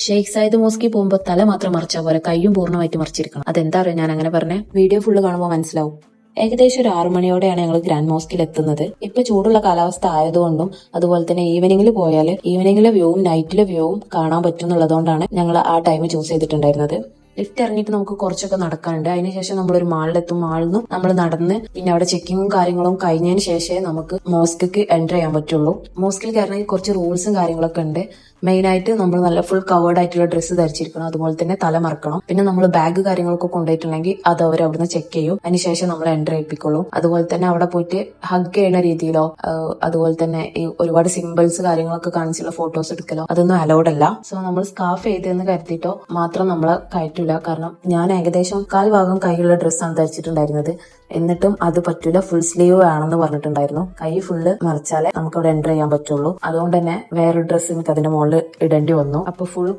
Sheikh Zayed മോസ്കിൽ പോകുമ്പോൾ തല മാത്രം മറിച്ചാൽ പോലെ കയ്യും പൂർണ്ണമായിട്ട് മറിച്ചിരിക്കണം. അതെന്താ അറിയോ ഞാൻ അങ്ങനെ പറഞ്ഞേ? വീഡിയോ ഫുള്ള് കാണുമ്പോൾ മനസ്സിലാവും. ഏകദേശം ഒരു 6 മണിയോടെയാണ് ഞങ്ങൾ ഗ്രാൻഡ് മോസ്കിൽ എത്തുന്നത്. ഇപ്പൊ ചൂടുള്ള കാലാവസ്ഥ ആയതുകൊണ്ടും അതുപോലെ തന്നെ ഈവനിങ്ങിൽ പോയാൽ ഈവനിങ്ങിലെ വ്യൂവും നൈറ്റിലെ വ്യൂവും കാണാൻ പറ്റുന്നുള്ളതുകൊണ്ടാണ് ഞങ്ങൾ ആ ടൈം ചൂസ് ചെയ്തിട്ടുണ്ടായിരുന്നത്. ലിഫ്റ്റ് ഇറങ്ങിയിട്ട് നമുക്ക് കുറച്ചൊക്കെ നടക്കാനുണ്ട്. അതിനുശേഷം നമ്മളൊരു മാളിലെത്തും. മാളിൽ നിന്നും നമ്മൾ നടന്ന് പിന്നെ അവിടെ ചെക്കിങ്ങും കാര്യങ്ങളും കഴിഞ്ഞതിന് ശേഷമേ നമുക്ക് മോസ്കിക്ക് എൻ്റർ ചെയ്യാൻ പറ്റുള്ളൂ. മോസ്കിൽ കയറണമെങ്കിൽ കുറച്ച് റൂൾസും കാര്യങ്ങളൊക്കെ ഉണ്ട്. മെയിൻ ആയിട്ട് നമ്മൾ നല്ല ഫുൾ കവേർഡ് ആയിട്ടുള്ള ഡ്രസ്സ് ധരിച്ചിരിക്കണം. അതുപോലെ തന്നെ തല മറക്കണം. പിന്നെ നമ്മൾ ബാഗ് കാര്യങ്ങളൊക്കെ കൊണ്ടുപോയിട്ടുണ്ടെങ്കിൽ അത് അവർ അവിടുന്ന് ചെക്ക് ചെയ്യും. അതിനുശേഷം നമ്മൾ എൻ്റർ ചെയ്യിപ്പിക്കുള്ളൂ. അതുപോലെ തന്നെ അവിടെ പോയിട്ട് ഹഗ് ചെയ്യുന്ന രീതിയിലോ അതുപോലെ തന്നെ ഈ ഒരുപാട് സിമ്പിൾസ് കാര്യങ്ങളൊക്കെ കാണിച്ചുള്ള ഫോട്ടോസ് എടുക്കലോ അതൊന്നും അലൗഡ് അല്ല. സോ നമ്മൾ സ്കാർഫ് ചെയ്തെന്ന് കരുതിയിട്ടോ മാത്രം നമ്മളെ കയറ്റില്ല. കാരണം ഞാൻ ഏകദേശം 1/4 ഭാഗം കൈയുള്ള ഡ്രസ്സാണ് ധരിച്ചിട്ടുണ്ടായിരുന്നത്. എന്നിട്ടും അത് പറ്റൂല, ഫുൾ സ്ലീവ് വേണമെന്ന് പറഞ്ഞിട്ടുണ്ടായിരുന്നു. കൈ ഫുള്ള് മറിച്ചാലേ നമുക്ക് അവിടെ എൻ്റർ ചെയ്യാൻ പറ്റുള്ളൂ. അതുകൊണ്ട് തന്നെ വേറൊരു ഡ്രസ്സ് എനിക്ക് അതിന്റെ മുകളിൽ ഇടേണ്ടി വന്നു. അപ്പൊ ഫുൾ